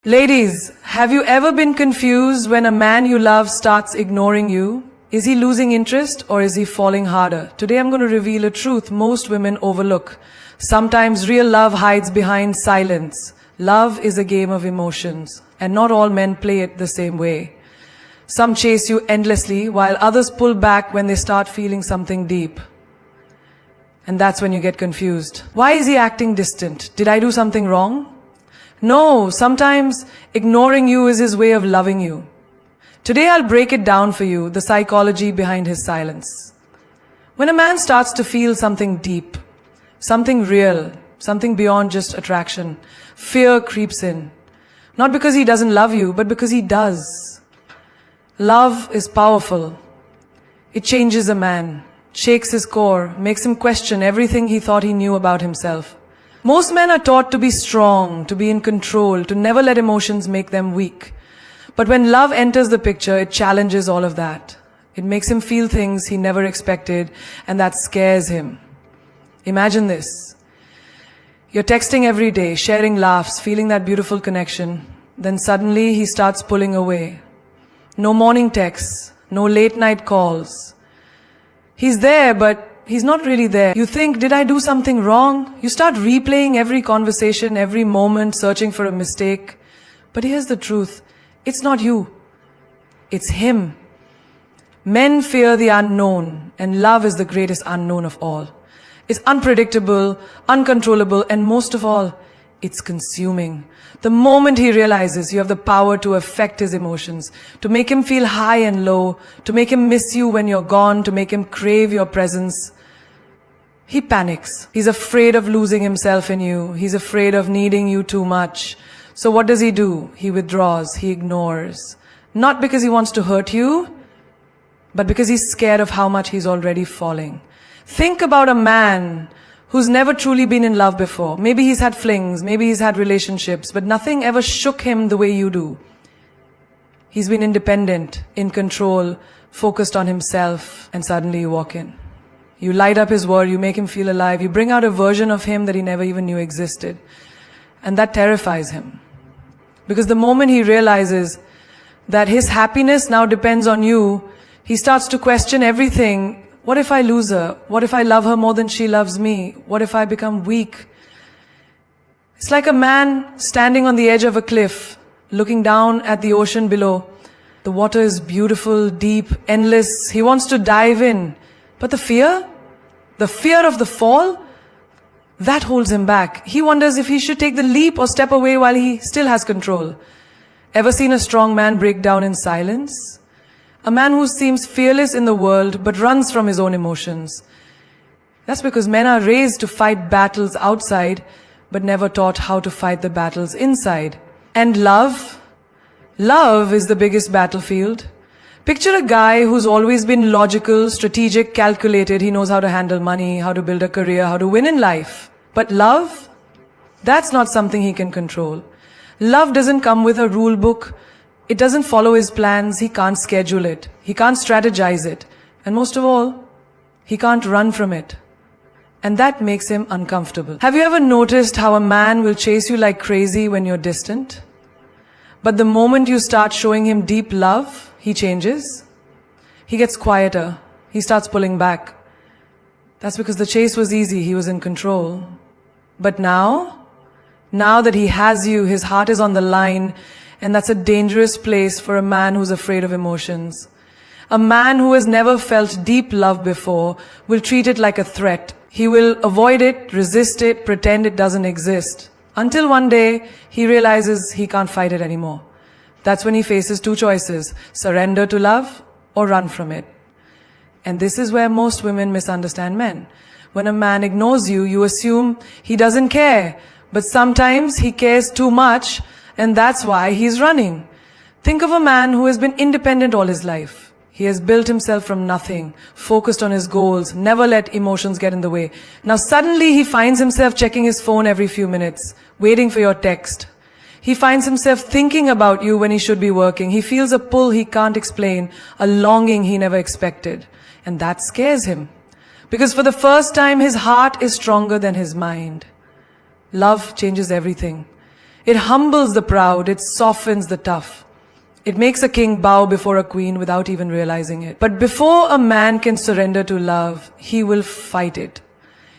Ladies, have you ever been confused when a man you love starts ignoring you? Is he losing interest or is he falling harder? Today I'm going to reveal a truth most women overlook. Sometimes real love hides behind silence. Love is a game of emotions, and not all men play it the same way. Some chase you endlessly, while others pull back when they start feeling something deep. And that's when you get confused. Why is he acting distant? Did I do something wrong? No, sometimes ignoring you is his way of loving you. Today I'll break it down for you, the psychology behind his silence. When a man starts to feel something deep, something real, something beyond just attraction, fear creeps in. Not because he doesn't love you, but because he does. Love is powerful. It changes a man, shakes his core, makes him question everything he thought he knew about himself. Most men are taught to be strong, to be in control, to never let emotions make them weak. But when love enters the picture, it challenges all of that. It makes him feel things he never expected, and that scares him. Imagine this. You're texting every day, sharing laughs, feeling that beautiful connection. Then suddenly he starts pulling away. No morning texts, no late night calls. He's there, but he's not really there. You think, did I do something wrong? You start replaying every conversation, every moment, searching for a mistake. But here's the truth. It's not you. It's him. Men fear the unknown, and love is the greatest unknown of all. It's unpredictable, uncontrollable, and most of all, it's consuming. The moment he realizes you have the power to affect his emotions, to make him feel high and low, to make him miss you when you're gone, to make him crave your presence, he panics. He's afraid of losing himself in you. He's afraid of needing you too much. So what does he do? He withdraws. He ignores. Not because he wants to hurt you, but because he's scared of how much he's already falling. Think about a man who's never truly been in love before. Maybe he's had flings, maybe he's had relationships, but nothing ever shook him the way you do. He's been independent, in control, focused on himself, and suddenly you walk in. You light up his world, you make him feel alive, you bring out a version of him that he never even knew existed. And that terrifies him. Because the moment he realizes that his happiness now depends on you, he starts to question everything. What if I lose her? What if I love her more than she loves me? What if I become weak? It's like a man standing on the edge of a cliff, looking down at the ocean below. The water is beautiful, deep, endless. He wants to dive in. But the fear of the fall, that holds him back. He wonders if he should take the leap or step away while he still has control. Ever seen a strong man break down in silence? A man who seems fearless in the world but runs from his own emotions. That's because men are raised to fight battles outside but never taught how to fight the battles inside. And love is the biggest battlefield. Picture a guy who's always been logical, strategic, calculated. He knows how to handle money, how to build a career, how to win in life. But love, that's not something he can control. Love doesn't come with a rule book. It doesn't follow his plans. He can't schedule it. He can't strategize it. And most of all, he can't run from it. And that makes him uncomfortable. Have you ever noticed how a man will chase you like crazy when you're distant? But the moment you start showing him deep love, he changes. He gets quieter. He starts pulling back. That's because the chase was easy. He was in control. But now that he has you, his heart is on the line, and that's a dangerous place for a man who's afraid of emotions. A man who has never felt deep love before will treat it like a threat. He will avoid it, resist it, pretend it doesn't exist. Until one day, he realizes he can't fight it anymore. That's when he faces two choices: surrender to love or run from it. And this is where most women misunderstand men. When a man ignores you, you assume he doesn't care. But sometimes he cares too much, and that's why he's running. Think of a man who has been independent all his life. He has built himself from nothing, focused on his goals, never let emotions get in the way. Now suddenly he finds himself checking his phone every few minutes, waiting for your text. He finds himself thinking about you when he should be working. He feels a pull he can't explain, a longing he never expected. And that scares him. Because for the first time, his heart is stronger than his mind. Love changes everything. It humbles the proud, it softens the tough. It makes a king bow before a queen without even realizing it. But before a man can surrender to love, he will fight it.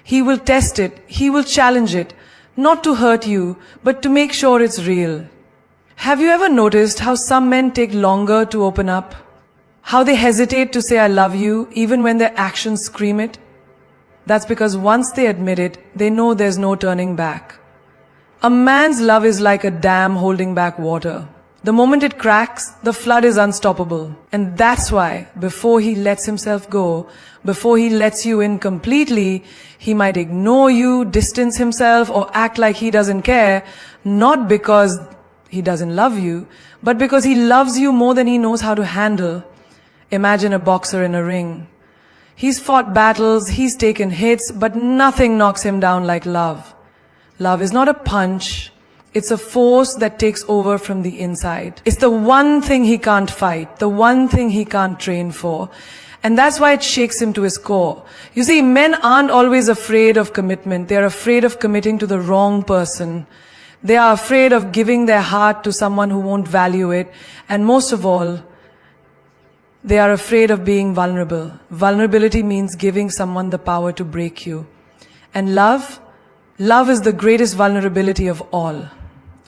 He will test it. He will challenge it. Not to hurt you, but to make sure it's real. Have you ever noticed how some men take longer to open up? How they hesitate to say I love you even when their actions scream it? That's because once they admit it, they know there's no turning back. A man's love is like a dam holding back water. The moment it cracks, the flood is unstoppable. And that's why, before he lets himself go, before he lets you in completely, he might ignore you, distance himself, or act like he doesn't care, not because he doesn't love you, but because he loves you more than he knows how to handle. Imagine a boxer in a ring. He's fought battles, he's taken hits, but nothing knocks him down like love. Love is not a punch. It's a force that takes over from the inside. It's the one thing he can't fight, the one thing he can't train for. And that's why it shakes him to his core. You see, men aren't always afraid of commitment. They're afraid of committing to the wrong person. They are afraid of giving their heart to someone who won't value it. And most of all, they are afraid of being vulnerable. Vulnerability means giving someone the power to break you. And love is the greatest vulnerability of all.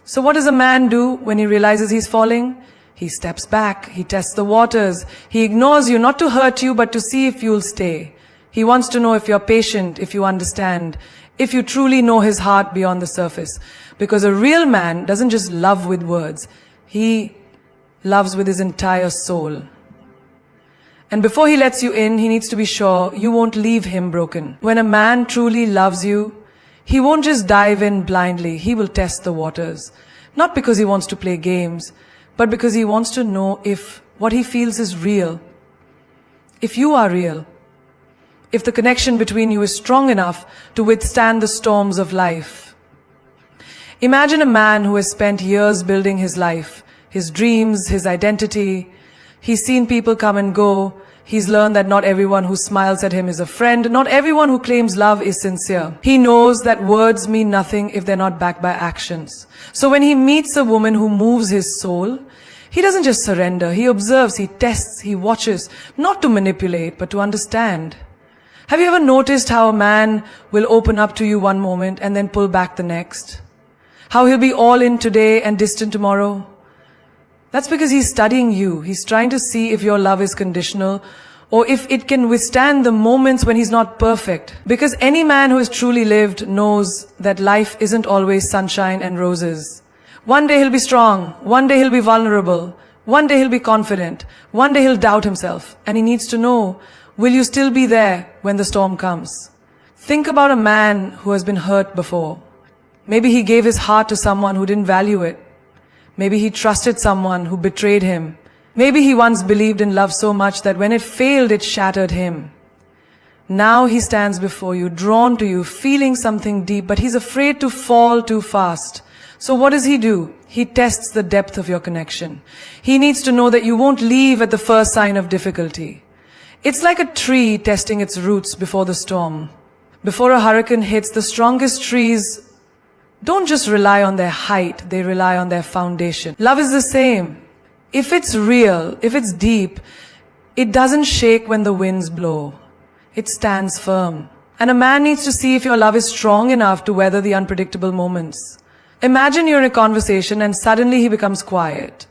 So what does a man do when he realizes he's falling? He steps back, he tests the waters, he ignores you not to hurt you but to see if you'll stay. He wants to know if you're patient, if you understand, if you truly know his heart beyond the surface. Because a real man doesn't just love with words, he loves with his entire soul. And before he lets you in, he needs to be sure you won't leave him broken. When a man truly loves you, he won't just dive in blindly, he will test the waters. Not because he wants to play games, but because he wants to know if what he feels is real. If you are real. If the connection between you is strong enough to withstand the storms of life. Imagine a man who has spent years building his life, his dreams, his identity. He's seen people come and go. He's learned that not everyone who smiles at him is a friend. Not everyone who claims love is sincere. He knows that words mean nothing if they're not backed by actions. So when he meets a woman who moves his soul, he doesn't just surrender. He observes, he tests, he watches, not to manipulate, but to understand. Have you ever noticed how a man will open up to you one moment and then pull back the next? How he'll be all in today and distant tomorrow? That's because he's studying you. He's trying to see if your love is conditional or if it can withstand the moments when he's not perfect. Because any man who has truly lived knows that life isn't always sunshine and roses. One day he'll be strong. One day he'll be vulnerable. One day he'll be confident. One day he'll doubt himself. And he needs to know, will you still be there when the storm comes? Think about a man who has been hurt before. Maybe he gave his heart to someone who didn't value it. Maybe he trusted someone who betrayed him. Maybe he once believed in love so much that when it failed, it shattered him. Now he stands before you, drawn to you, feeling something deep, but he's afraid to fall too fast. So what does he do? He tests the depth of your connection. He needs to know that you won't leave at the first sign of difficulty. It's like a tree testing its roots before the storm. Before a hurricane hits, the strongest trees don't just rely on their height, they rely on their foundation. Love is the same. If it's real, if it's deep, it doesn't shake when the winds blow. It stands firm. And a man needs to see if your love is strong enough to weather the unpredictable moments. Imagine you're in a conversation and suddenly he becomes quiet.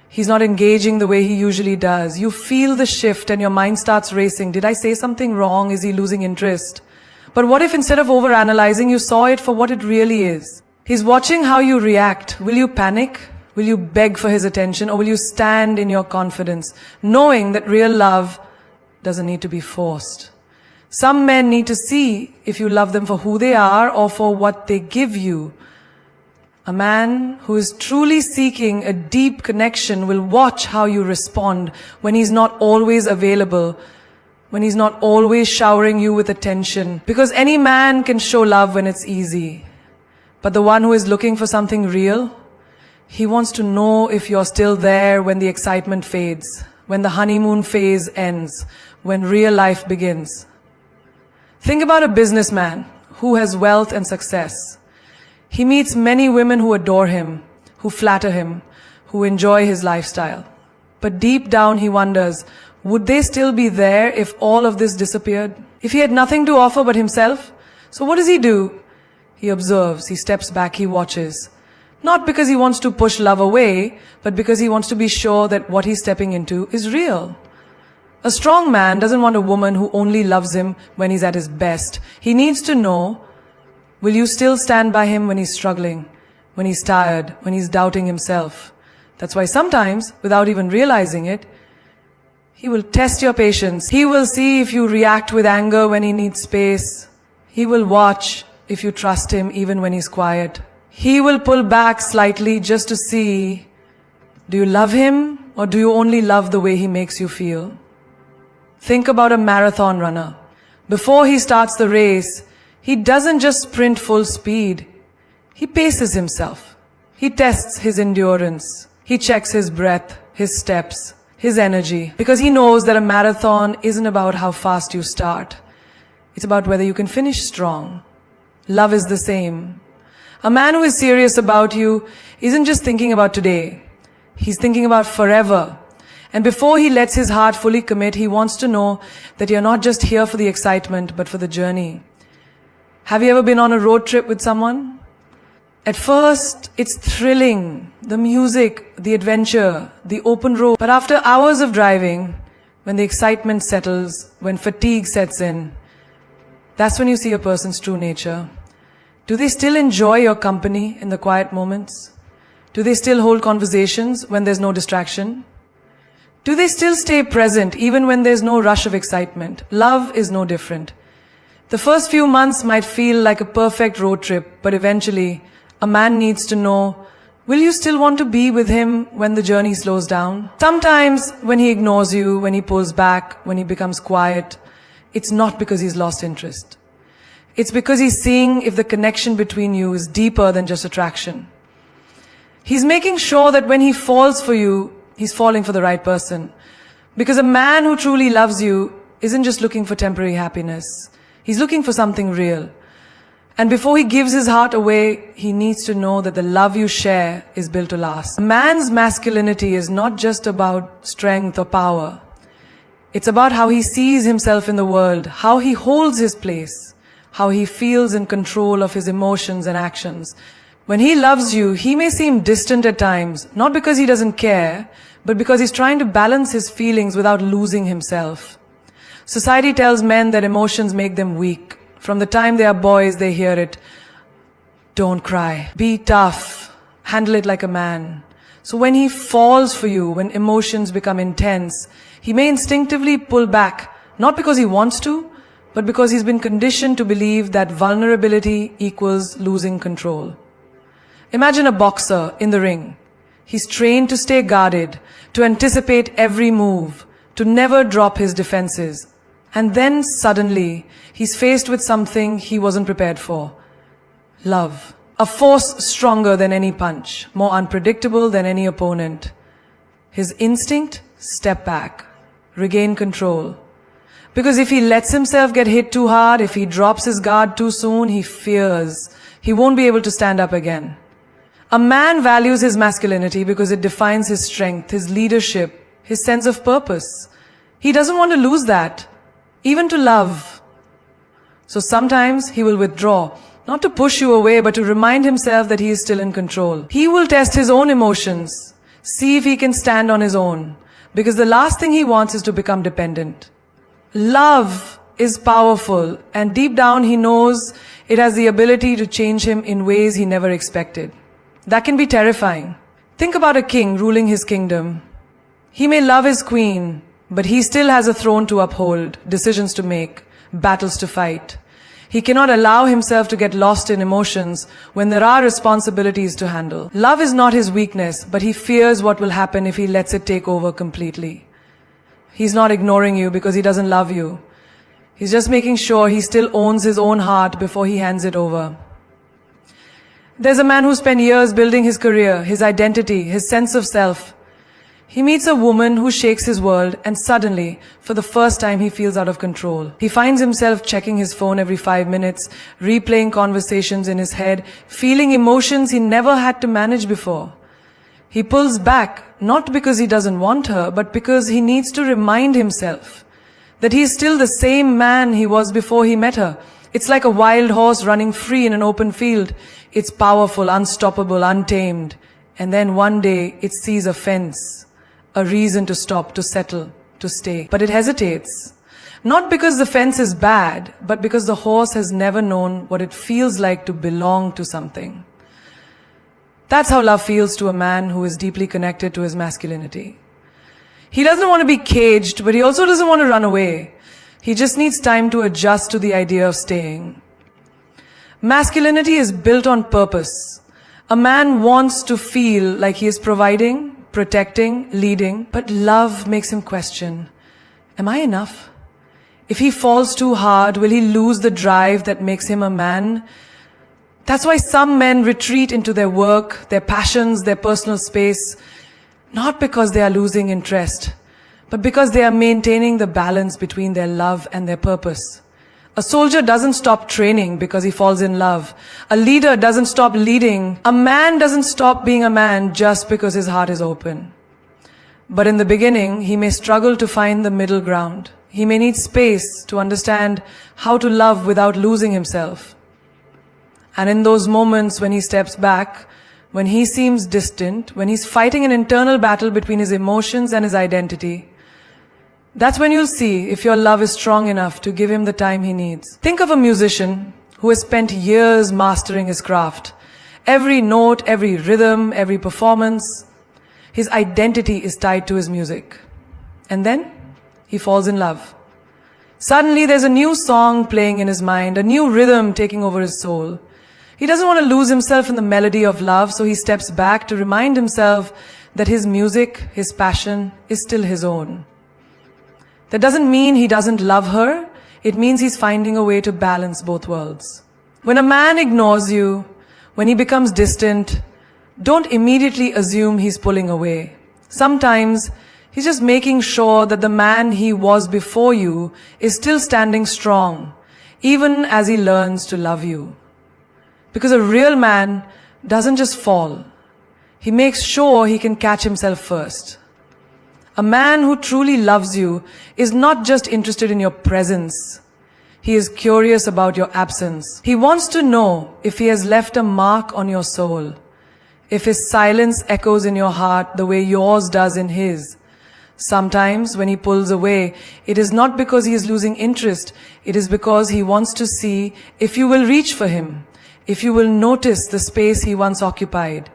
He's not engaging the way he usually does. You feel the shift and your mind starts racing. Did I say something wrong? Is he losing interest? But what if instead of overanalyzing, you saw it for what it really is? He's watching how you react. Will you panic? Will you beg for his attention? Or will you stand in your confidence, knowing that real love doesn't need to be forced? Some men need to see if you love them for who they are or for what they give you. A man who is truly seeking a deep connection will watch how you respond when he's not always available, when he's not always showering you with attention. Because any man can show love when it's easy. But the one who is looking for something real, he wants to know if you're still there when the excitement fades, when the honeymoon phase ends, when real life begins. Think about a businessman who has wealth and success. He meets many women who adore him, who flatter him, who enjoy his lifestyle. But deep down he wonders, would they still be there if all of this disappeared? If he had nothing to offer but himself? So what does he do? He observes, he steps back, he watches. Not because he wants to push love away, but because he wants to be sure that what he's stepping into is real. A strong man doesn't want a woman who only loves him when he's at his best. He needs to know, will you still stand by him when he's struggling, when he's tired, when he's doubting himself? That's why sometimes, without even realizing it, he will test your patience. He will see if you react with anger when he needs space. He will watch if you trust him even when he's quiet. He will pull back slightly just to see, do you love him or do you only love the way he makes you feel? Think about a marathon runner. Before he starts the race, he doesn't just sprint full speed. He paces himself. He tests his endurance. He checks his breath, his steps, his energy, because he knows that a marathon isn't about how fast you start. It's about whether you can finish strong. Love is the same. A man who is serious about you isn't just thinking about today. He's thinking about forever. And before he lets his heart fully commit, he wants to know that you're not just here for the excitement, but for the journey. Have you ever been on a road trip with someone? At first, it's thrilling. The music, the adventure, the open road. But after hours of driving, when the excitement settles, when fatigue sets in, that's when you see a person's true nature. Do they still enjoy your company in the quiet moments? Do they still hold conversations when there's no distraction? Do they still stay present even when there's no rush of excitement? Love is no different. The first few months might feel like a perfect road trip, but eventually, a man needs to know, will you still want to be with him when the journey slows down? Sometimes, when he ignores you, when he pulls back, when he becomes quiet, it's not because he's lost interest. It's because he's seeing if the connection between you is deeper than just attraction. He's making sure that when he falls for you, he's falling for the right person. Because a man who truly loves you isn't just looking for temporary happiness. He's looking for something real. And before he gives his heart away, he needs to know that the love you share is built to last. A man's masculinity is not just about strength or power. It's about how he sees himself in the world, how he holds his place, how he feels in control of his emotions and actions. When he loves you, he may seem distant at times, not because he doesn't care, but because he's trying to balance his feelings without losing himself. Society tells men that emotions make them weak. From the time they are boys, they hear it. Don't cry. Be tough. Handle it like a man. So when he falls for you, when emotions become intense, he may instinctively pull back, not because he wants to, but because he's been conditioned to believe that vulnerability equals losing control. Imagine a boxer in the ring. He's trained to stay guarded, to anticipate every move, to never drop his defenses. And then suddenly, he's faced with something he wasn't prepared for. Love. A force stronger than any punch, more unpredictable than any opponent. His instinct? Step back. Regain control. Because if he lets himself get hit too hard, if he drops his guard too soon, he fears he won't be able to stand up again. A man values his masculinity because it defines his strength, his leadership, his sense of purpose. He doesn't want to lose that, even to love. So sometimes he will withdraw, not to push you away, but to remind himself that he is still in control. He will test his own emotions, see if he can stand on his own, because the last thing he wants is to become dependent. Love is powerful, and deep down he knows it has the ability to change him in ways he never expected. That can be terrifying. Think about a king ruling his kingdom. He may love his queen, but he still has a throne to uphold, decisions to make, battles to fight. He cannot allow himself to get lost in emotions when there are responsibilities to handle. Love is not his weakness, but he fears what will happen if he lets it take over completely. He's not ignoring you because he doesn't love you. He's just making sure he still owns his own heart before he hands it over. There's a man who spent years building his career, his identity, his sense of self. He meets a woman who shakes his world, and suddenly, for the first time, he feels out of control. He finds himself checking his phone every 5 minutes, replaying conversations in his head, feeling emotions he never had to manage before. He pulls back, not because he doesn't want her, but because he needs to remind himself that he is still the same man he was before he met her. It's like a wild horse running free in an open field. It's powerful, unstoppable, untamed. And then one day it sees a fence, a reason to stop, to settle, to stay. But it hesitates. Not because the fence is bad, but because the horse has never known what it feels like to belong to something. That's how love feels to a man who is deeply connected to his masculinity. He doesn't want to be caged, but he also doesn't want to run away. He just needs time to adjust to the idea of staying. Masculinity is built on purpose. A man wants to feel like he is providing, protecting, leading, but love makes him question, am I enough? If he falls too hard, will he lose the drive that makes him a man? That's why some men retreat into their work, their passions, their personal space, not because they are losing interest, but because they are maintaining the balance between their love and their purpose. A soldier doesn't stop training because he falls in love. A leader doesn't stop leading. A man doesn't stop being a man just because his heart is open. But in the beginning, he may struggle to find the middle ground. He may need space to understand how to love without losing himself. And in those moments when he steps back, when he seems distant, when he's fighting an internal battle between his emotions and his identity, that's when you'll see if your love is strong enough to give him the time he needs. Think of a musician who has spent years mastering his craft. Every note, every rhythm, every performance, his identity is tied to his music. And then he falls in love. Suddenly there's a new song playing in his mind, a new rhythm taking over his soul. He doesn't want to lose himself in the melody of love, so he steps back to remind himself that his music, his passion, is still his own. That doesn't mean he doesn't love her. It means he's finding a way to balance both worlds. When a man ignores you, when he becomes distant, don't immediately assume he's pulling away. Sometimes he's just making sure that the man he was before you is still standing strong, even as he learns to love you. Because a real man doesn't just fall. He makes sure he can catch himself first. A man who truly loves you is not just interested in your presence. He is curious about your absence. He wants to know if he has left a mark on your soul, if his silence echoes in your heart the way yours does in his. Sometimes when he pulls away, it is not because he is losing interest. It is because he wants to see if you will reach for him, if you will notice the space he once occupied.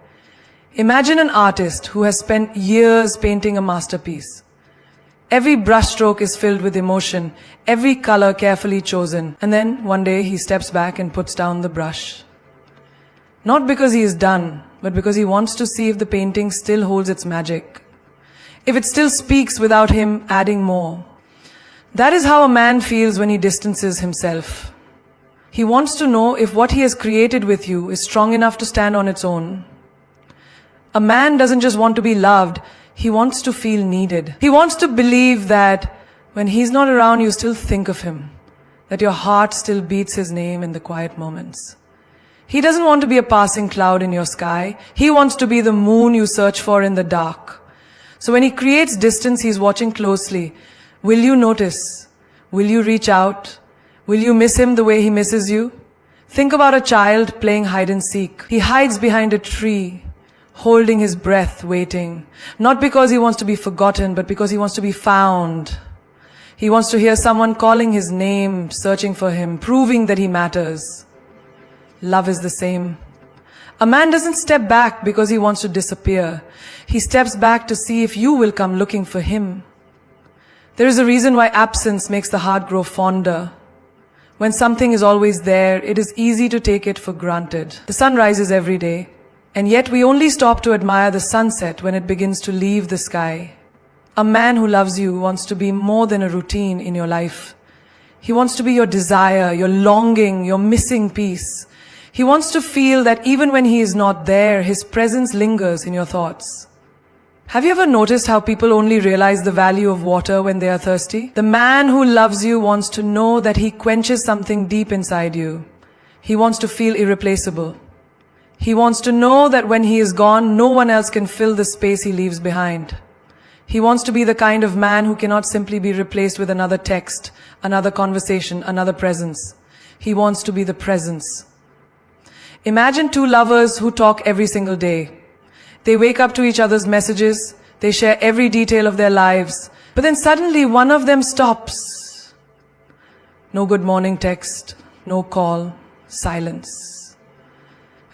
Imagine an artist who has spent years painting a masterpiece. Every brushstroke is filled with emotion, every color carefully chosen, and then one day he steps back and puts down the brush. Not because he is done, but because he wants to see if the painting still holds its magic, if it still speaks without him adding more. That is how a man feels when he distances himself. He wants to know if what he has created with you is strong enough to stand on its own. A man doesn't just want to be loved, he wants to feel needed. He wants to believe that when he's not around, you still think of him, that your heart still beats his name in the quiet moments. He doesn't want to be a passing cloud in your sky. He wants to be the moon you search for in the dark. So when he creates distance, he's watching closely. Will you notice? Will you reach out? Will you miss him the way he misses you? Think about a child playing hide and seek. He hides behind a tree, holding his breath, waiting. Not because he wants to be forgotten, but because he wants to be found. He wants to hear someone calling his name, searching for him, proving that he matters. Love is the same. A man doesn't step back because he wants to disappear. He steps back to see if you will come looking for him. There is a reason why absence makes the heart grow fonder. When something is always there, it is easy to take it for granted. The sun rises every day. And yet we only stop to admire the sunset when it begins to leave the sky. A man who loves you wants to be more than a routine in your life. He wants to be your desire, your longing, your missing piece. He wants to feel that even when he is not there, his presence lingers in your thoughts. Have you ever noticed how people only realize the value of water when they are thirsty? The man who loves you wants to know that he quenches something deep inside you. He wants to feel irreplaceable. He wants to know that when he is gone, no one else can fill the space he leaves behind. He wants to be the kind of man who cannot simply be replaced with another text, another conversation, another presence. He wants to be the presence. Imagine two lovers who talk every single day. They wake up to each other's messages, they share every detail of their lives, but then suddenly one of them stops. No good morning text, no call, silence.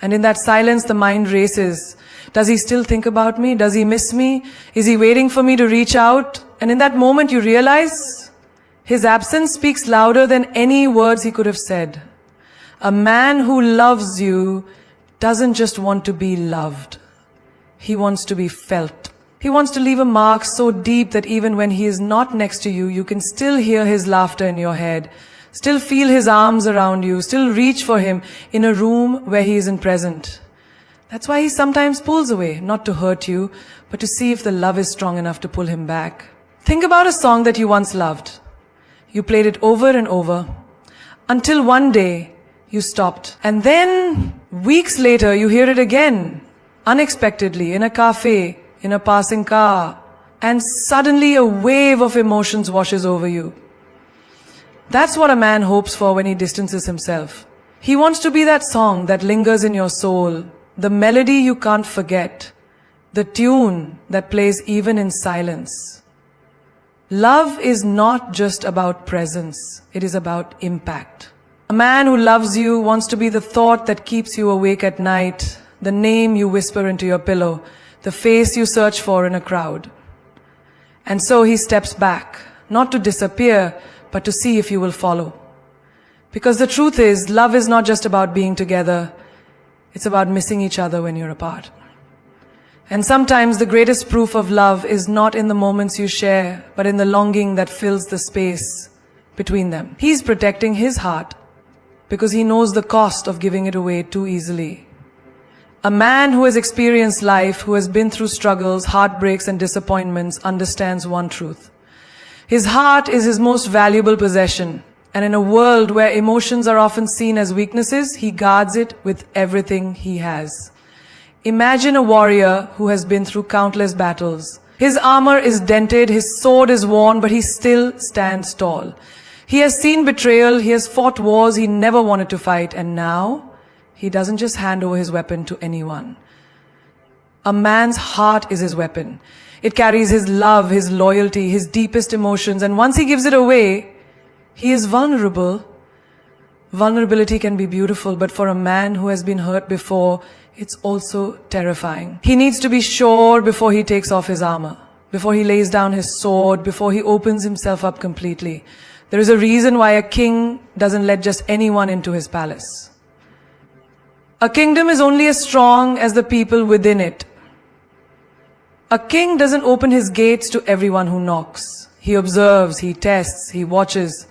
And in that silence, the mind races. Does he still think about me? Does he miss me? Is he waiting for me to reach out? And in that moment, you realize his absence speaks louder than any words he could have said. A man who loves you doesn't just want to be loved. He wants to be felt. He wants to leave a mark so deep that even when he is not next to you, you can still hear his laughter in your head. Still feel his arms around you, still reach for him in a room where he isn't present. That's why he sometimes pulls away, not to hurt you, but to see if the love is strong enough to pull him back. Think about a song that you once loved. You played it over and over, until one day you stopped. And then, weeks later, you hear it again, unexpectedly, in a cafe, in a passing car, and suddenly a wave of emotions washes over you. That's what a man hopes for when he distances himself. He wants to be that song that lingers in your soul, the melody you can't forget, the tune that plays even in silence. Love is not just about presence, it is about impact. A man who loves you wants to be the thought that keeps you awake at night, the name you whisper into your pillow, the face you search for in a crowd. And so he steps back, not to disappear, but to see if you will follow. Because the truth is, love is not just about being together, it's about missing each other when you're apart. And sometimes the greatest proof of love is not in the moments you share, but in the longing that fills the space between them. He's protecting his heart because he knows the cost of giving it away too easily. A man who has experienced life, who has been through struggles, heartbreaks, and disappointments, understands one truth. His heart is his most valuable possession, and in a world where emotions are often seen as weaknesses, he guards it with everything he has. Imagine a warrior who has been through countless battles. His armor is dented, his sword is worn, but he still stands tall. He has seen betrayal, he has fought wars he never wanted to fight, and now he doesn't just hand over his weapon to anyone. A man's heart is his weapon. It carries his love, his loyalty, his deepest emotions, and once he gives it away, he is vulnerable. Vulnerability can be beautiful, but for a man who has been hurt before, it's also terrifying. He needs to be sure before he takes off his armor, before he lays down his sword, before he opens himself up completely. There is a reason why a king doesn't let just anyone into his palace. A kingdom is only as strong as the people within it. A king doesn't open his gates to everyone who knocks. He observes, he tests, he watches.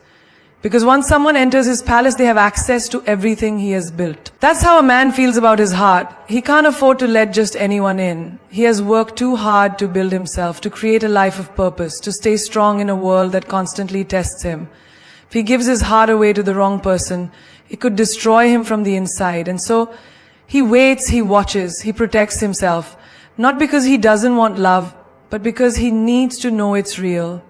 Because once someone enters his palace, they have access to everything he has built. That's how a man feels about his heart. He can't afford to let just anyone in. He has worked too hard to build himself, to create a life of purpose, to stay strong in a world that constantly tests him. If he gives his heart away to the wrong person, it could destroy him from the inside. And so he waits, he watches, he protects himself. Not because he doesn't want love, but because he needs to know it's real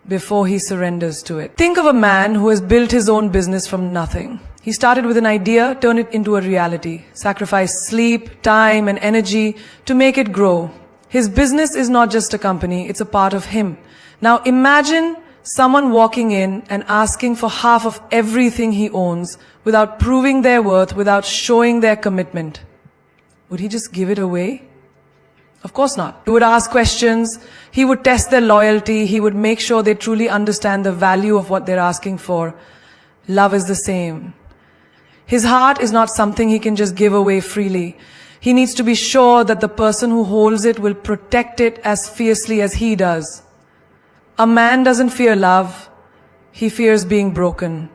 before he surrenders to it. Think of a man who has built his own business from nothing. He started with an idea, turned it into a reality, sacrificed sleep, time, and energy to make it grow. His business is not just a company, it's a part of him. Now imagine someone walking in and asking for half of everything he owns without proving their worth, without showing their commitment. Would he just give it away? Of course not. He would ask questions, he would test their loyalty, he would make sure they truly understand the value of what they're asking for. Love is the same. His heart is not something he can just give away freely. He needs to be sure that the person who holds it will protect it as fiercely as he does. A man doesn't fear love, he fears being broken.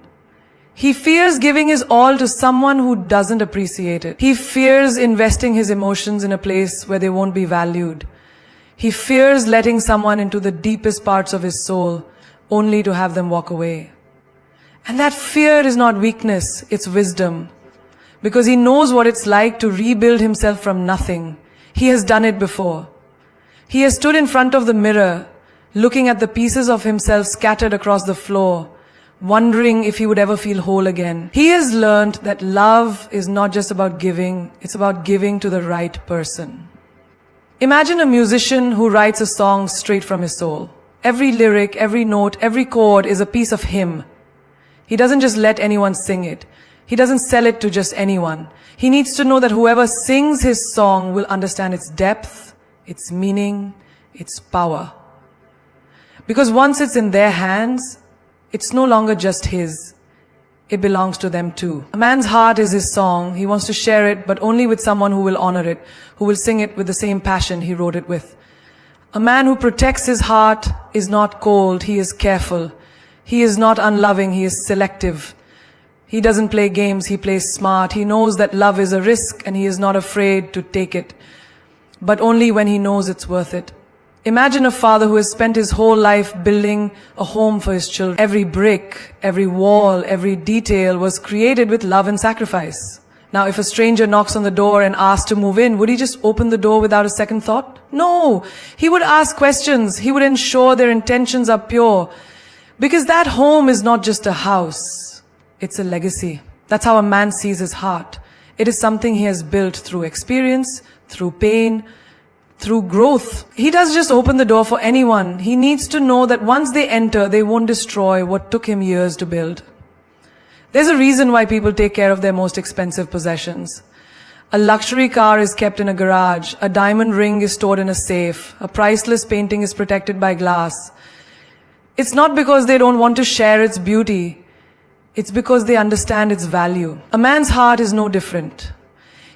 He fears giving his all to someone who doesn't appreciate it. He fears investing his emotions in a place where they won't be valued. He fears letting someone into the deepest parts of his soul, only to have them walk away. And that fear is not weakness, it's wisdom. Because he knows what it's like to rebuild himself from nothing. He has done it before. He has stood in front of the mirror, looking at the pieces of himself scattered across the floor, wondering if he would ever feel whole again. He has learned that love is not just about giving, it's about giving to the right person. Imagine a musician who writes a song straight from his soul. Every lyric, every note, every chord is a piece of him. He doesn't just let anyone sing it. He doesn't sell it to just anyone. He needs to know that whoever sings his song will understand its depth, its meaning, its power. Because once it's in their hands, it's no longer just his. It belongs to them too. A man's heart is his song. He wants to share it, but only with someone who will honor it, who will sing it with the same passion he wrote it with. A man who protects his heart is not cold, he is careful. He is not unloving, he is selective. He doesn't play games, he plays smart. He knows that love is a risk and he is not afraid to take it, but only when he knows it's worth it. Imagine a father who has spent his whole life building a home for his children. Every brick, every wall, every detail was created with love and sacrifice. Now, if a stranger knocks on the door and asks to move in, would he just open the door without a second thought? No. He would ask questions. He would ensure their intentions are pure. Because that home is not just a house. It's a legacy. That's how a man sees his heart. It is something he has built through experience, through pain, through growth. He doesn't just open the door for anyone. He needs to know that once they enter, they won't destroy what took him years to build. There's a reason why people take care of their most expensive possessions. A luxury car is kept in a garage. A diamond ring is stored in a safe. A priceless painting is protected by glass. It's not because they don't want to share its beauty. It's because they understand its value. A man's heart is no different.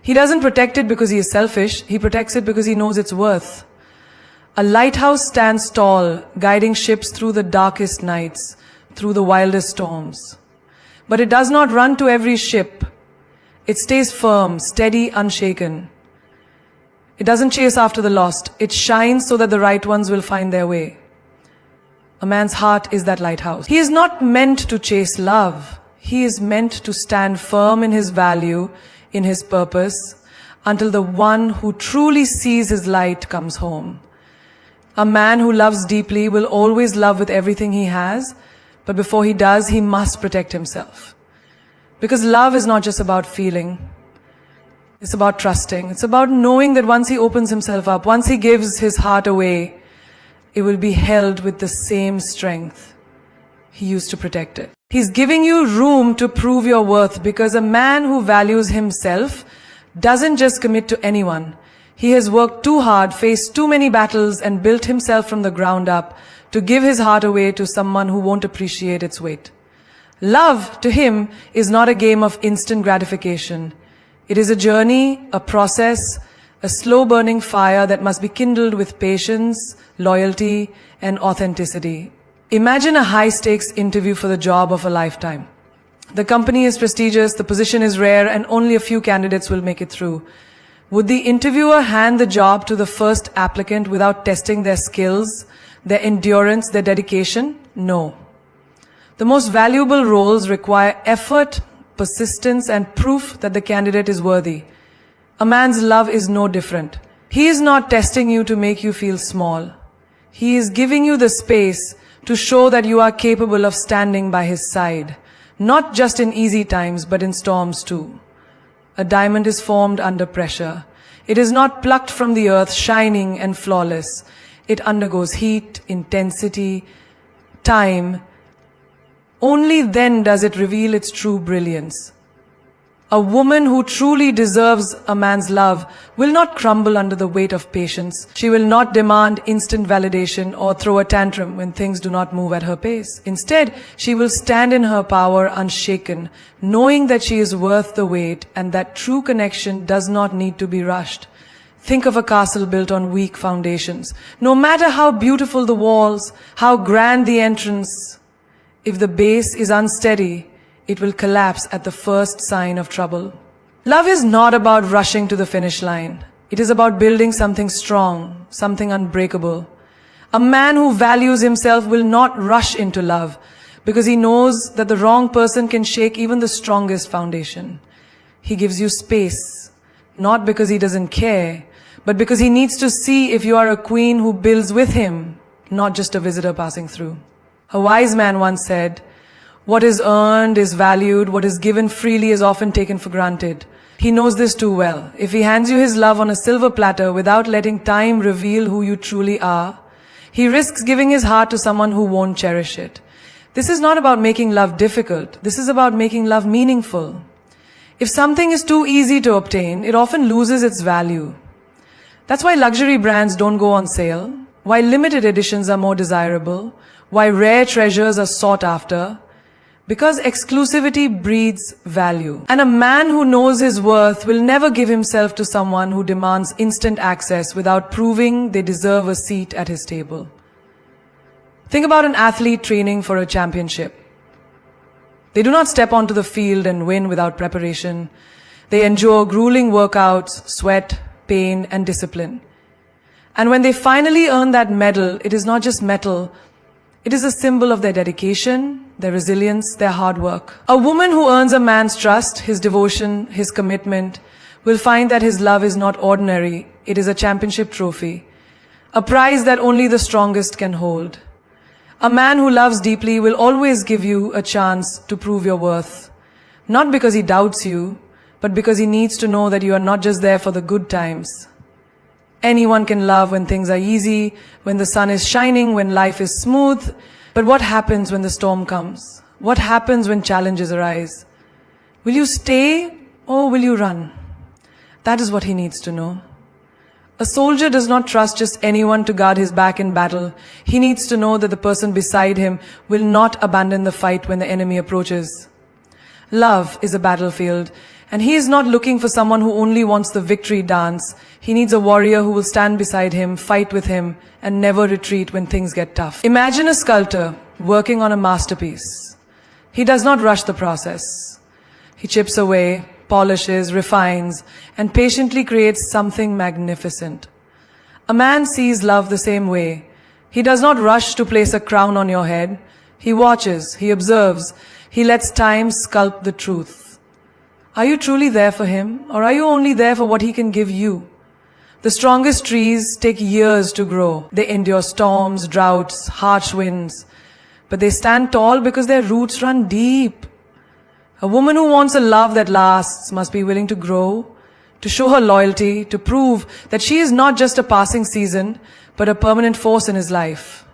He doesn't protect it because he is selfish. He protects it because he knows its worth. A lighthouse stands tall, guiding ships through the darkest nights, through the wildest storms. But it does not run to every ship. It stays firm, steady, unshaken. It doesn't chase after the lost. It shines so that the right ones will find their way. A man's heart is that lighthouse. He is not meant to chase love. He is meant to stand firm in his value, in his purpose, until the one who truly sees his light comes home. A man who loves deeply will always love with everything he has, but before he does, he must protect himself. Because love is not just about feeling. It's about trusting. It's about knowing that once he opens himself up, once he gives his heart away, it will be held with the same strength he used to protect it. He's giving you room to prove your worth, because a man who values himself doesn't just commit to anyone. He has worked too hard, faced too many battles, and built himself from the ground up to give his heart away to someone who won't appreciate its weight. Love, to him, is not a game of instant gratification. It is a journey, a process, a slow-burning fire that must be kindled with patience, loyalty, and authenticity. Imagine a high-stakes interview for the job of a lifetime. The company is prestigious, the position is rare, and only a few candidates will make it through. Would the interviewer hand the job to the first applicant without testing their skills, their endurance, their dedication? No. The most valuable roles require effort, persistence, and proof that the candidate is worthy. A man's love is no different. He is not testing you to make you feel small. He is giving you the space to show that you are capable of standing by his side, not just in easy times, but in storms too. A diamond is formed under pressure. It is not plucked from the earth, shining and flawless. It undergoes heat, intensity, time. Only then does it reveal its true brilliance. A woman who truly deserves a man's love will not crumble under the weight of patience. She will not demand instant validation or throw a tantrum when things do not move at her pace. Instead, she will stand in her power unshaken, knowing that she is worth the wait and that true connection does not need to be rushed. Think of a castle built on weak foundations. No matter how beautiful the walls, how grand the entrance, if the base is unsteady, it will collapse at the first sign of trouble. Love is not about rushing to the finish line. It is about building something strong, something unbreakable. A man who values himself will not rush into love because he knows that the wrong person can shake even the strongest foundation. He gives you space, not because he doesn't care, but because he needs to see if you are a queen who builds with him, not just a visitor passing through. A wise man once said, "What is earned is valued, what is given freely is often taken for granted." He knows this too well. If he hands you his love on a silver platter without letting time reveal who you truly are, he risks giving his heart to someone who won't cherish it. This is not about making love difficult. This is about making love meaningful. If something is too easy to obtain, it often loses its value. That's why luxury brands don't go on sale, why limited editions are more desirable, why rare treasures are sought after. Because exclusivity breeds value. And a man who knows his worth will never give himself to someone who demands instant access without proving they deserve a seat at his table. Think about an athlete training for a championship. They do not step onto the field and win without preparation. They endure grueling workouts, sweat, pain, and discipline. And when they finally earn that medal, it is not just metal, it is a symbol of their dedication, their resilience, their hard work. A woman who earns a man's trust, his devotion, his commitment, will find that his love is not ordinary. It is a championship trophy, a prize that only the strongest can hold. A man who loves deeply will always give you a chance to prove your worth, not because he doubts you, but because he needs to know that you are not just there for the good times. Anyone can love when things are easy, when the sun is shining, when life is smooth. But what happens when the storm comes? What happens when challenges arise? Will you stay or will you run? That is what he needs to know. A soldier does not trust just anyone to guard his back in battle. He needs to know that the person beside him will not abandon the fight when the enemy approaches. Love is a battlefield, and he is not looking for someone who only wants the victory dance. He needs a warrior who will stand beside him, fight with him, and never retreat when things get tough. Imagine a sculptor working on a masterpiece. He does not rush the process. He chips away, polishes, refines, and patiently creates something magnificent. A man sees love the same way. He does not rush to place a crown on your head. He watches, he observes, he lets time sculpt the truth. Are you truly there for him, or are you only there for what he can give you? The strongest trees take years to grow. They endure storms, droughts, harsh winds. But they stand tall because their roots run deep. A woman who wants a love that lasts must be willing to grow, to show her loyalty, to prove that she is not just a passing season, but a permanent force in his life.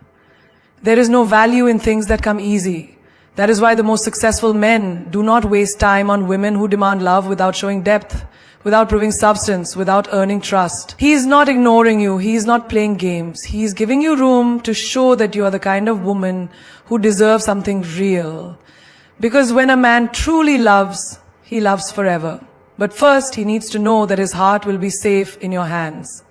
There is no value in things that come easy. That is why the most successful men do not waste time on women who demand love without showing depth, without proving substance, without earning trust. He is not ignoring you. He is not playing games. He is giving you room to show that you are the kind of woman who deserves something real. Because when a man truly loves, he loves forever. But first, he needs to know that his heart will be safe in your hands.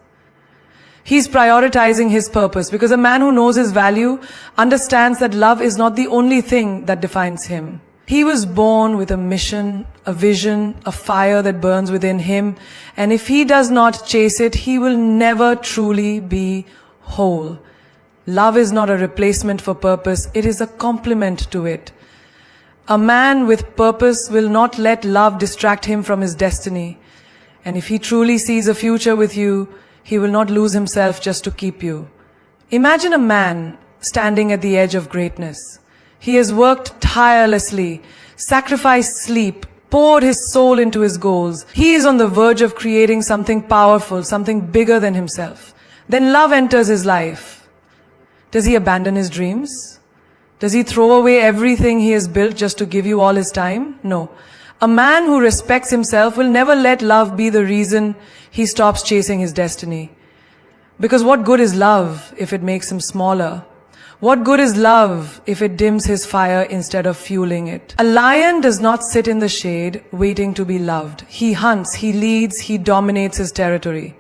He's prioritizing his purpose because a man who knows his value understands that love is not the only thing that defines him. He was born with a mission, a vision, a fire that burns within him. And if he does not chase it, he will never truly be whole. Love is not a replacement for purpose. It is a complement to it. A man with purpose will not let love distract him from his destiny. And if he truly sees a future with you, he will not lose himself just to keep you. Imagine a man standing at the edge of greatness. He has worked tirelessly, sacrificed sleep, poured his soul into his goals. He is on the verge of creating something powerful, something bigger than himself. Then love enters his life. Does he abandon his dreams? Does he throw away everything he has built just to give you all his time? No. A man who respects himself will never let love be the reason he stops chasing his destiny. Because what good is love if it makes him smaller? What good is love if it dims his fire instead of fueling it? A lion does not sit in the shade waiting to be loved. He hunts, he leads, he dominates his territory.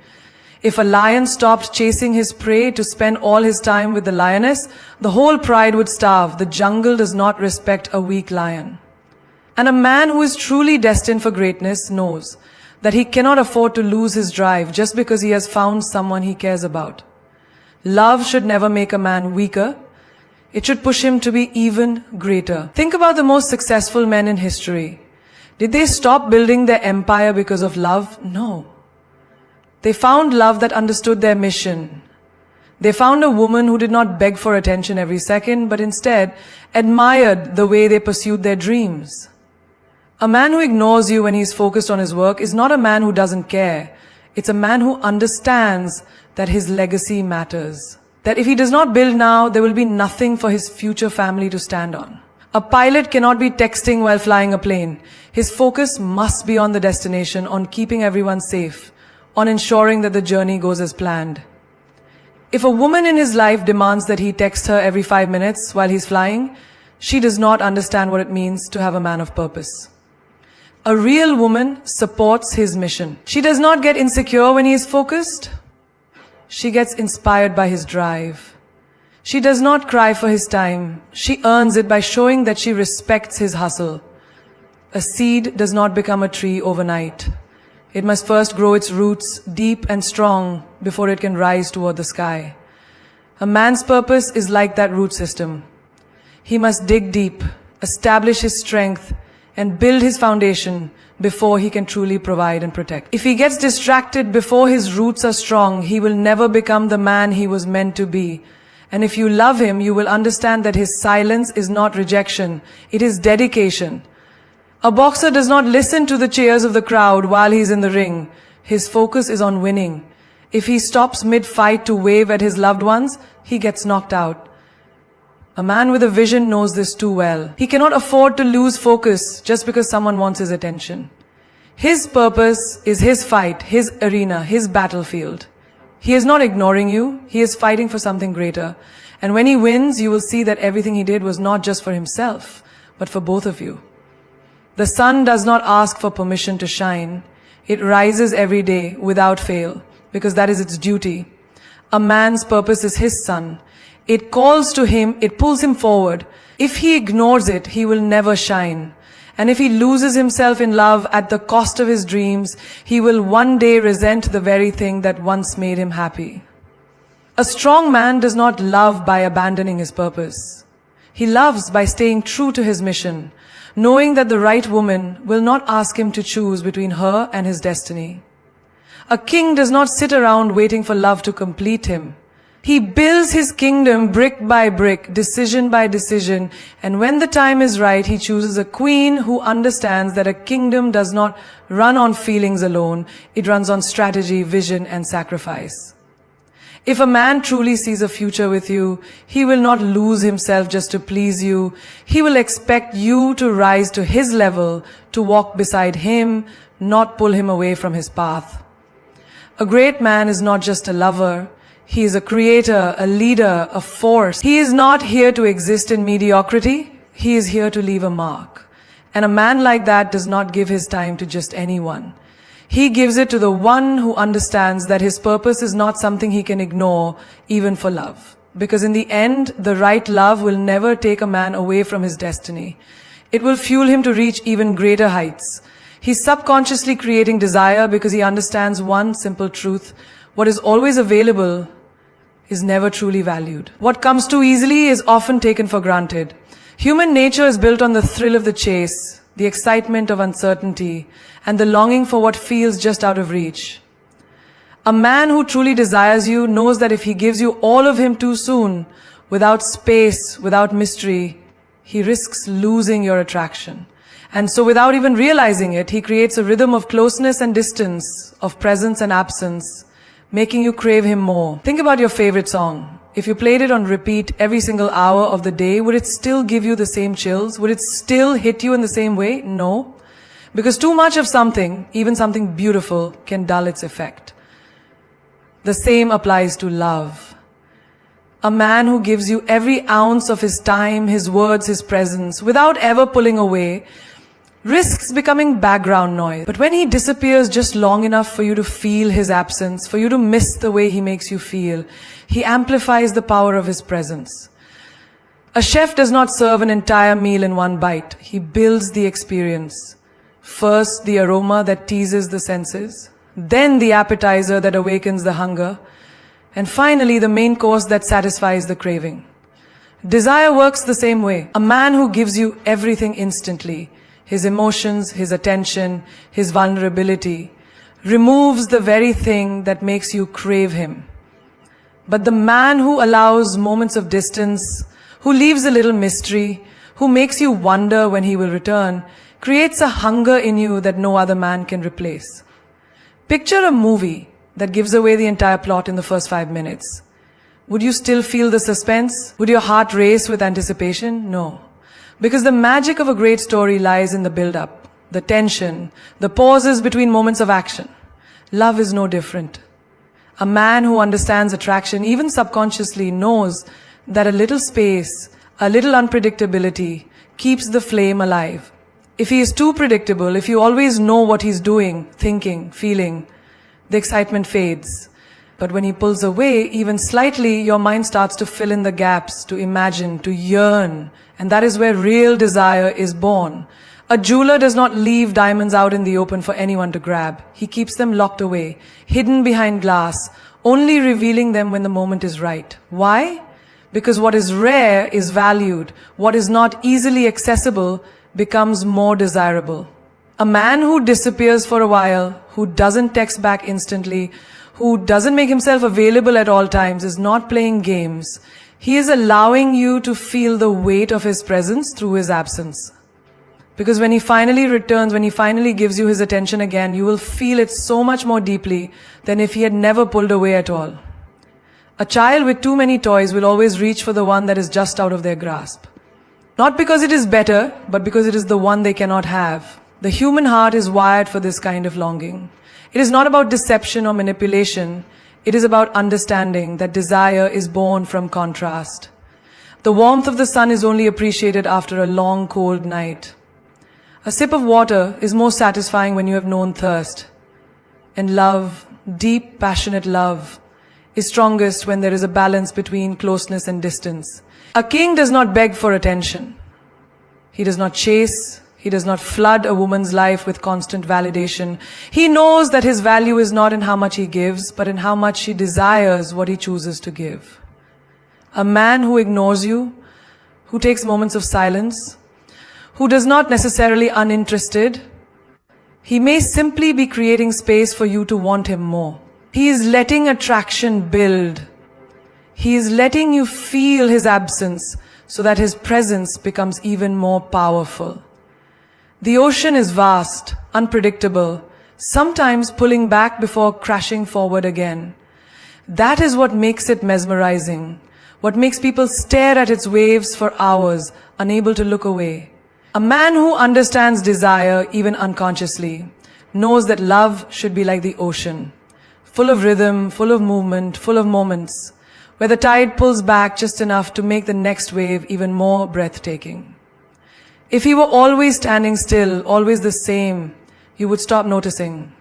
If a lion stopped chasing his prey to spend all his time with the lioness, the whole pride would starve. The jungle does not respect a weak lion. And a man who is truly destined for greatness knows that he cannot afford to lose his drive just because he has found someone he cares about. Love should never make a man weaker. It should push him to be even greater. Think about the most successful men in history. Did they stop building their empire because of love? No. They found love that understood their mission. They found a woman who did not beg for attention every second, but instead admired the way they pursued their dreams. A man who ignores you when he's focused on his work is not a man who doesn't care. It's a man who understands that his legacy matters. That if he does not build now, there will be nothing for his future family to stand on. A pilot cannot be texting while flying a plane. His focus must be on the destination, on keeping everyone safe, on ensuring that the journey goes as planned. If a woman in his life demands that he text her every 5 minutes while he's flying, she does not understand what it means to have a man of purpose. A real woman supports his mission. She does not get insecure when he is focused. She gets inspired by his drive. She does not cry for his time. She earns it by showing that she respects his hustle. A seed does not become a tree overnight. It must first grow its roots deep and strong before it can rise toward the sky. A man's purpose is like that root system. He must dig deep, establish his strength, and build his foundation before he can truly provide and protect. If he gets distracted before his roots are strong, he will never become the man he was meant to be. And if you love him, you will understand that his silence is not rejection, it is dedication. A boxer does not listen to the cheers of the crowd while he's in the ring. His focus is on winning. If he stops mid-fight to wave at his loved ones, he gets knocked out. A man with a vision knows this too well. He cannot afford to lose focus just because someone wants his attention. His purpose is his fight, his arena, his battlefield. He is not ignoring you. He is fighting for something greater. And when he wins, you will see that everything he did was not just for himself, but for both of you. The sun does not ask for permission to shine. It rises every day without fail, because that is its duty. A man's purpose is his sun. It calls to him, it pulls him forward. If he ignores it, he will never shine. And if he loses himself in love at the cost of his dreams, he will one day resent the very thing that once made him happy. A strong man does not love by abandoning his purpose. He loves by staying true to his mission, knowing that the right woman will not ask him to choose between her and his destiny. A king does not sit around waiting for love to complete him. He builds his kingdom brick by brick, decision by decision, and when the time is right, he chooses a queen who understands that a kingdom does not run on feelings alone, it runs on strategy, vision, and sacrifice. If a man truly sees a future with you, he will not lose himself just to please you. He will expect you to rise to his level, to walk beside him, not pull him away from his path. A great man is not just a lover. He is a creator, a leader, a force. He is not here to exist in mediocrity. He is here to leave a mark. And a man like that does not give his time to just anyone. He gives it to the one who understands that his purpose is not something he can ignore, even for love. Because in the end, the right love will never take a man away from his destiny. It will fuel him to reach even greater heights. He's subconsciously creating desire because he understands one simple truth. What is always available is never truly valued. What comes too easily is often taken for granted. Human nature is built on the thrill of the chase, the excitement of uncertainty, and the longing for what feels just out of reach. A man who truly desires you knows that if he gives you all of him too soon, without space, without mystery, he risks losing your attraction. And so without even realizing it, he creates a rhythm of closeness and distance, of presence and absence, making you crave him more. Think about your favorite song. If you played it on repeat every single hour of the day, would it still give you the same chills? Would it still hit you in the same way? No. Because too much of something, even something beautiful, can dull its effect. The same applies to love. A man who gives you every ounce of his time, his words, his presence, without ever pulling away, risks becoming background noise. But when he disappears just long enough for you to feel his absence, for you to miss the way he makes you feel, he amplifies the power of his presence. A chef does not serve an entire meal in one bite. He builds the experience. First, the aroma that teases the senses, then the appetizer that awakens the hunger, and finally the main course that satisfies the craving. Desire works the same way. A man who gives you everything instantly, his emotions, his attention, his vulnerability, removes the very thing that makes you crave him. But the man who allows moments of distance, who leaves a little mystery, who makes you wonder when he will return, creates a hunger in you that no other man can replace. Picture a movie that gives away the entire plot in the first 5 minutes. Would you still feel the suspense? Would your heart race with anticipation? No. Because the magic of a great story lies in the build-up, the tension, the pauses between moments of action. Love is no different. A man who understands attraction, even subconsciously, knows that a little space, a little unpredictability, keeps the flame alive. If he is too predictable, if you always know what he's doing, thinking, feeling, the excitement fades. But when he pulls away, even slightly, your mind starts to fill in the gaps, to imagine, to yearn. And that is where real desire is born. A jeweler does not leave diamonds out in the open for anyone to grab. He keeps them locked away, hidden behind glass, only revealing them when the moment is right. Why? Because what is rare is valued. What is not easily accessible becomes more desirable. A man who disappears for a while, who doesn't text back instantly, who doesn't make himself available at all times, is not playing games. He is allowing you to feel the weight of his presence through his absence. Because when he finally returns, when he finally gives you his attention again, you will feel it so much more deeply than if he had never pulled away at all. A child with too many toys will always reach for the one that is just out of their grasp. Not because it is better, but because it is the one they cannot have. The human heart is wired for this kind of longing. It is not about deception or manipulation. It is about understanding that desire is born from contrast. The warmth of the sun is only appreciated after a long, cold night. A sip of water is most satisfying when you have known thirst. And love, deep, passionate love, is strongest when there is a balance between closeness and distance. A king does not beg for attention. He does not chase. He does not flood a woman's life with constant validation. He knows that his value is not in how much he gives, but in how much he desires what he chooses to give. A man who ignores you, who takes moments of silence, who does not necessarily uninterested, he may simply be creating space for you to want him more. He is letting attraction build. He is letting you feel his absence so that his presence becomes even more powerful. The ocean is vast, unpredictable, sometimes pulling back before crashing forward again. That is what makes it mesmerizing, what makes people stare at its waves for hours, unable to look away. A man who understands desire, even unconsciously, knows that love should be like the ocean, full of rhythm, full of movement, full of moments, where the tide pulls back just enough to make the next wave even more breathtaking. If he were always standing still, always the same, you would stop noticing.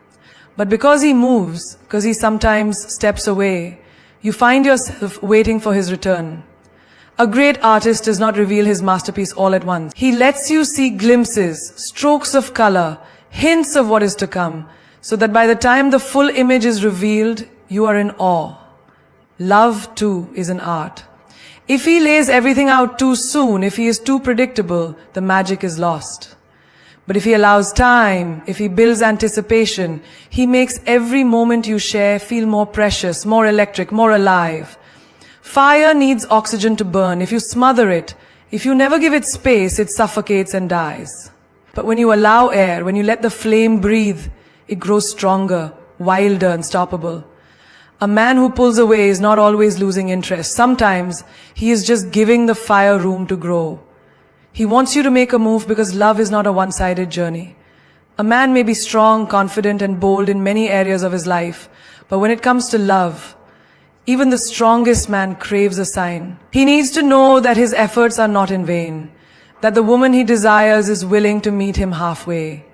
But because he moves, because he sometimes steps away, you find yourself waiting for his return. A great artist does not reveal his masterpiece all at once. He lets you see glimpses, strokes of color, hints of what is to come, so that by the time the full image is revealed, you are in awe. Love, too, is an art. If he lays everything out too soon, if he is too predictable, the magic is lost. But if he allows time, if he builds anticipation, he makes every moment you share feel more precious, more electric, more alive. Fire needs oxygen to burn. If you smother it, if you never give it space, it suffocates and dies. But when you allow air, when you let the flame breathe, it grows stronger, wilder, unstoppable. A man who pulls away is not always losing interest. Sometimes he is just giving the fire room to grow. He wants you to make a move because love is not a one-sided journey. A man may be strong, confident, and bold in many areas of his life, but when it comes to love, even the strongest man craves a sign. He needs to know that his efforts are not in vain, that the woman he desires is willing to meet him halfway.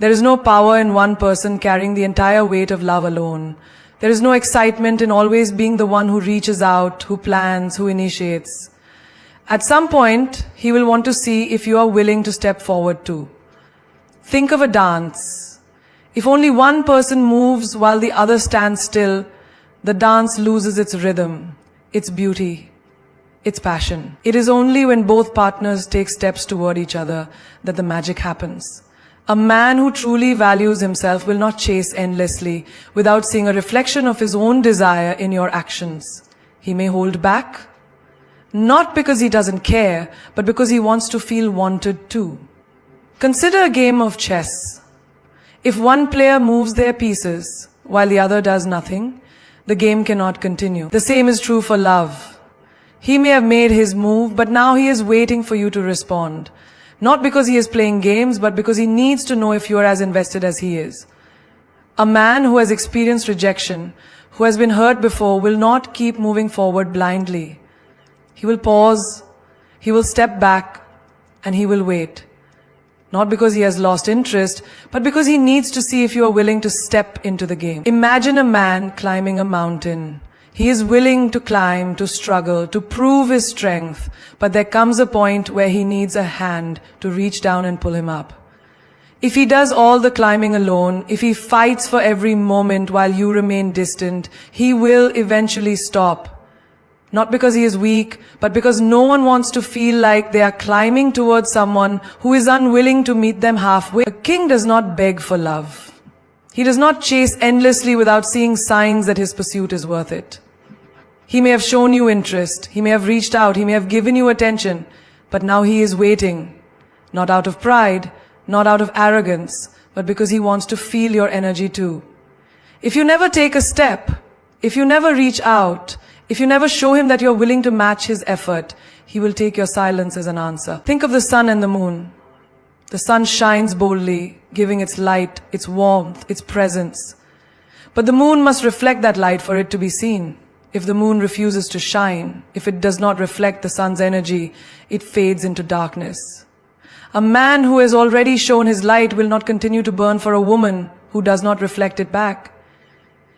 There is no power in one person carrying the entire weight of love alone. There is no excitement in always being the one who reaches out, who plans, who initiates. At some point, he will want to see if you are willing to step forward too. Think of a dance. If only one person moves while the other stands still, the dance loses its rhythm, its beauty, its passion. It is only when both partners take steps toward each other that the magic happens. A man who truly values himself will not chase endlessly without seeing a reflection of his own desire in your actions. He may hold back, not because he doesn't care, but because he wants to feel wanted too. Consider a game of chess. If one player moves their pieces while the other does nothing, the game cannot continue. The same is true for love. He may have made his move, but now he is waiting for you to respond. Not because he is playing games, but because he needs to know if you are as invested as he is. A man who has experienced rejection, who has been hurt before, will not keep moving forward blindly. He will pause, he will step back, and he will wait. Not because he has lost interest, but because he needs to see if you are willing to step into the game. Imagine a man climbing a mountain. He is willing to climb, to struggle, to prove his strength, but there comes a point where he needs a hand to reach down and pull him up. If he does all the climbing alone, if he fights for every moment while you remain distant, he will eventually stop. Not because he is weak, but because no one wants to feel like they are climbing towards someone who is unwilling to meet them halfway. A king does not beg for love. He does not chase endlessly without seeing signs that his pursuit is worth it. He may have shown you interest, he may have reached out, he may have given you attention, but now he is waiting, not out of pride, not out of arrogance, but because he wants to feel your energy too. If you never take a step, if you never reach out, if you never show him that you're willing to match his effort, he will take your silence as an answer. Think of the sun and the moon. The sun shines boldly, giving its light, its warmth, its presence. But the moon must reflect that light for it to be seen. If the moon refuses to shine, if it does not reflect the sun's energy, it fades into darkness. A man who has already shown his light will not continue to burn for a woman who does not reflect it back.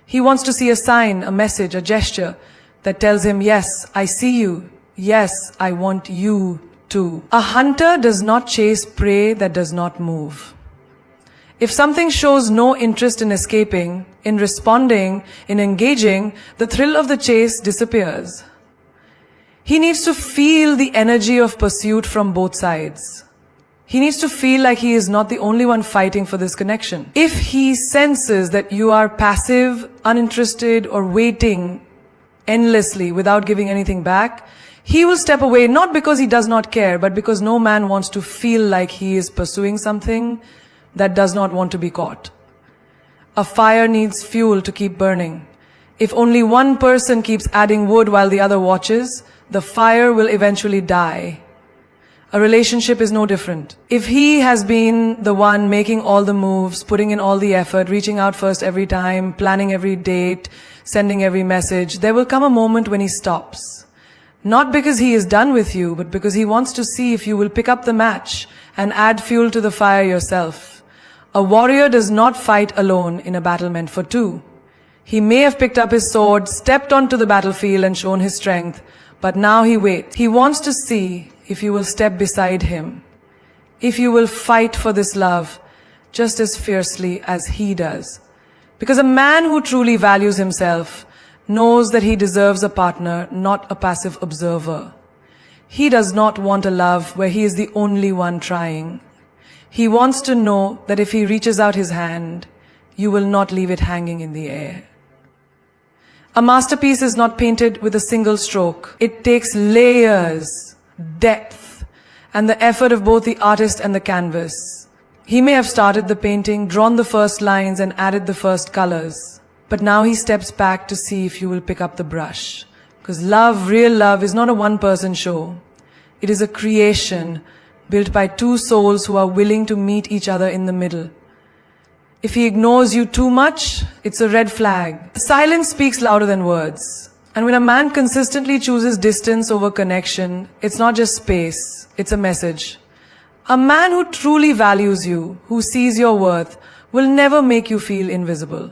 He wants to see a sign, a message, a gesture that tells him, yes, I see you. Yes, I want you too. A hunter does not chase prey that does not move. If something shows no interest in escaping, in responding, in engaging, the thrill of the chase disappears. He needs to feel the energy of pursuit from both sides. He needs to feel like he is not the only one fighting for this connection. If he senses that you are passive, uninterested, or waiting endlessly without giving anything back, he will step away, not because he does not care, but because no man wants to feel like he is pursuing something that does not want to be caught. A fire needs fuel to keep burning. If only one person keeps adding wood while the other watches, the fire will eventually die. A relationship is no different. If he has been the one making all the moves, putting in all the effort, reaching out first every time, planning every date, sending every message, there will come a moment when he stops. Not because he is done with you, but because he wants to see if you will pick up the match and add fuel to the fire yourself. A warrior does not fight alone in a battle meant for two. He may have picked up his sword, stepped onto the battlefield and shown his strength, but now he waits. He wants to see if you will step beside him, if you will fight for this love just as fiercely as he does. Because a man who truly values himself knows that he deserves a partner, not a passive observer. He does not want a love where he is the only one trying. He wants to know that if he reaches out his hand, you will not leave it hanging in the air. A masterpiece is not painted with a single stroke. It takes layers, depth, and the effort of both the artist and the canvas. He may have started the painting, drawn the first lines, and added the first colors. But now he steps back to see if you will pick up the brush. Because love, real love, is not a one-person show. It is a creation built by two souls who are willing to meet each other in the middle. If he ignores you too much, it's a red flag. Silence speaks louder than words. And when a man consistently chooses distance over connection, it's not just space, it's a message. A man who truly values you, who sees your worth, will never make you feel invisible.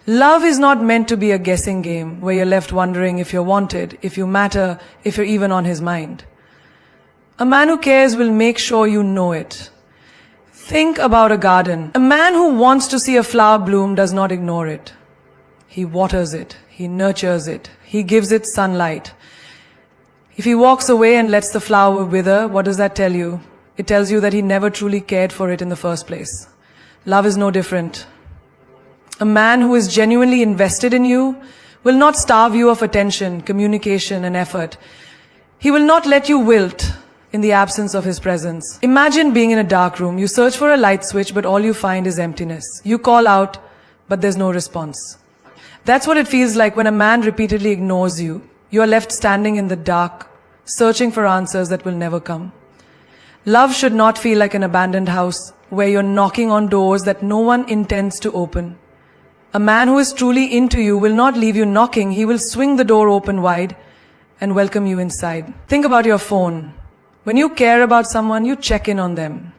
Love is not meant to be a guessing game where you're left wondering if you're wanted, if you matter, if you're even on his mind. A man who cares will make sure you know it. Think about a garden. A man who wants to see a flower bloom does not ignore it. He waters it. He nurtures it. He gives it sunlight. If he walks away and lets the flower wither, what does that tell you? It tells you that he never truly cared for it in the first place. Love is no different. A man who is genuinely invested in you will not starve you of attention, communication, and effort. He will not let you wilt in the absence of his presence. Imagine being in a dark room. You search for a light switch, but all you find is emptiness. You call out, but there's no response. That's what it feels like when a man repeatedly ignores you. You are left standing in the dark, searching for answers that will never come. Love should not feel like an abandoned house where you're knocking on doors that no one intends to open. A man who is truly into you will not leave you knocking. He will swing the door open wide and welcome you inside. Think about your phone. When you care about someone, you check in on them.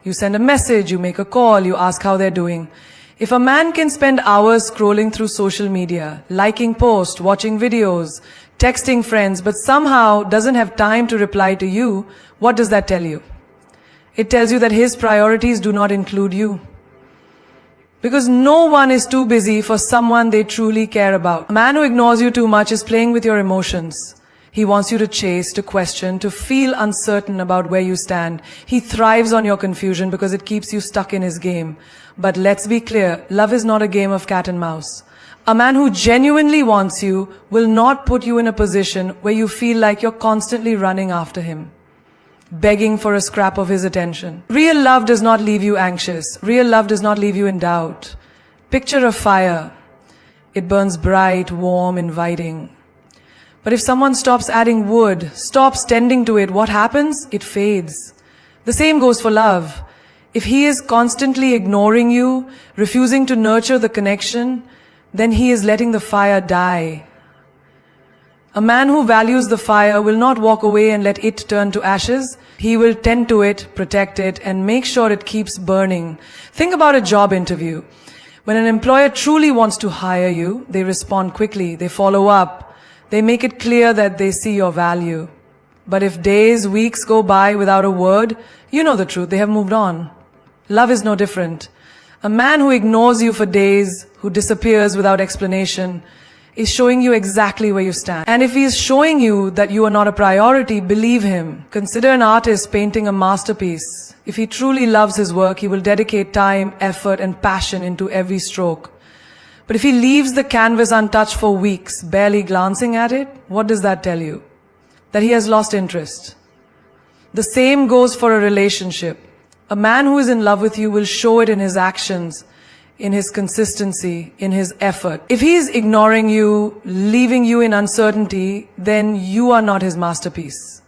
You send a message, you make a call, you ask how they're doing. If a man can spend hours scrolling through social media, liking posts, watching videos, texting friends, but somehow doesn't have time to reply to you, what does that tell you? It tells you that his priorities do not include you. Because no one is too busy for someone they truly care about. A man who ignores you too much is playing with your emotions. He wants you to chase, to question, to feel uncertain about where you stand. He thrives on your confusion because it keeps you stuck in his game. But let's be clear, love is not a game of cat and mouse. A man who genuinely wants you will not put you in a position where you feel like you're constantly running after him, begging for a scrap of his attention. Real love does not leave you anxious. Real love does not leave you in doubt. Picture a fire. It burns bright, warm, inviting. But if someone stops adding wood, stops tending to it, what happens? It fades. The same goes for love. If he is constantly ignoring you, refusing to nurture the connection, then he is letting the fire die. A man who values the fire will not walk away and let it turn to ashes. He will tend to it, protect it, and make sure it keeps burning. Think about a job interview. When an employer truly wants to hire you, they respond quickly, they follow up. They make it clear that they see your value. But if days, weeks go by without a word, you know the truth, they have moved on. Love is no different. A man who ignores you for days, who disappears without explanation, is showing you exactly where you stand. And if he is showing you that you are not a priority, believe him. Consider an artist painting a masterpiece. If he truly loves his work, he will dedicate time, effort, and passion into every stroke. But if he leaves the canvas untouched for weeks, barely glancing at it, what does that tell you? That he has lost interest. The same goes for a relationship. A man who is in love with you will show it in his actions, in his consistency, in his effort. If he is ignoring you, leaving you in uncertainty, then you are not his masterpiece.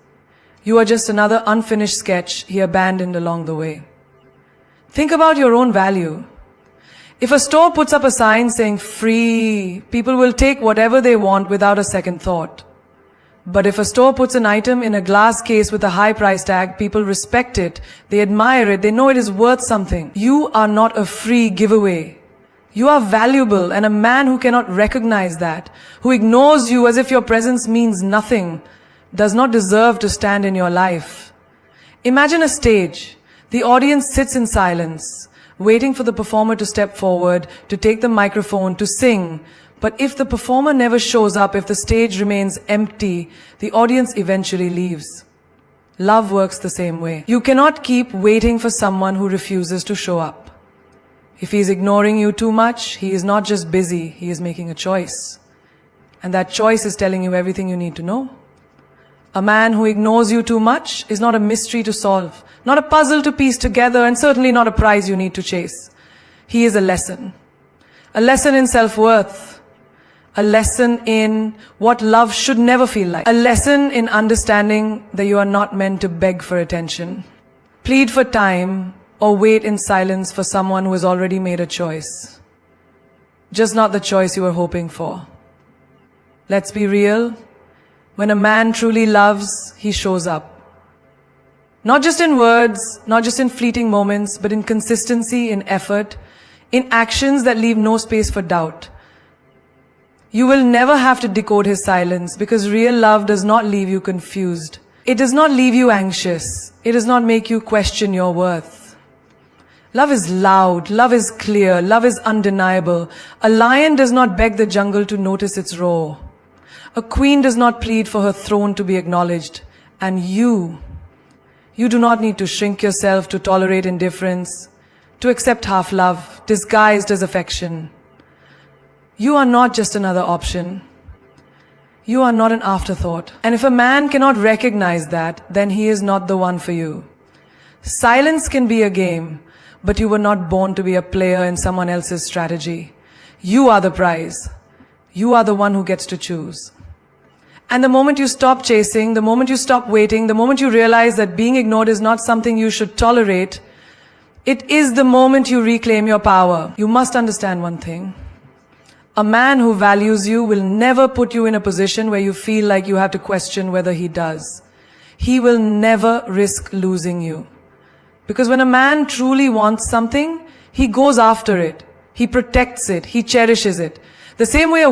You are just another unfinished sketch he abandoned along the way. Think about your own value. If a store puts up a sign saying free, people will take whatever they want without a second thought. But if a store puts an item in a glass case with a high price tag, people respect it, they admire it, they know it is worth something. You are not a free giveaway. You are valuable, and a man who cannot recognize that, who ignores you as if your presence means nothing, does not deserve to stand in your life. Imagine a stage. The audience sits in silence, waiting for the performer to step forward, to take the microphone, to sing. But if the performer never shows up, if the stage remains empty, the audience eventually leaves. Love works the same way. You cannot keep waiting for someone who refuses to show up. If he is ignoring you too much, he is not just busy, he is making a choice. And that choice is telling you everything you need to know. A man who ignores you too much is not a mystery to solve, not a puzzle to piece together, and certainly not a prize you need to chase. He is a lesson in self-worth, a lesson in what love should never feel like, a lesson in understanding that you are not meant to beg for attention, plead for time, or wait in silence for someone who has already made a choice. Just not the choice you were hoping for. Let's be real. When a man truly loves, he shows up. Not just in words, not just in fleeting moments, but in consistency, in effort, in actions that leave no space for doubt. You will never have to decode his silence, because real love does not leave you confused. It does not leave you anxious. It does not make you question your worth. Love is loud, love is clear, love is undeniable. A lion does not beg the jungle to notice its roar. A queen does not plead for her throne to be acknowledged. And you do not need to shrink yourself to tolerate indifference, to accept half love, disguised as affection. You are not just another option. You are not an afterthought. And if a man cannot recognize that, then he is not the one for you. Silence can be a game, but you were not born to be a player in someone else's strategy. You are the prize. You are the one who gets to choose. And the moment you stop chasing, the moment you stop waiting, the moment you realize that being ignored is not something you should tolerate, it is the moment you reclaim your power. You must understand one thing. A man who values you will never put you in a position where you feel like you have to question whether he does. He will never risk losing you. Because when a man truly wants something, he goes after it. He protects it. He cherishes it. The same way a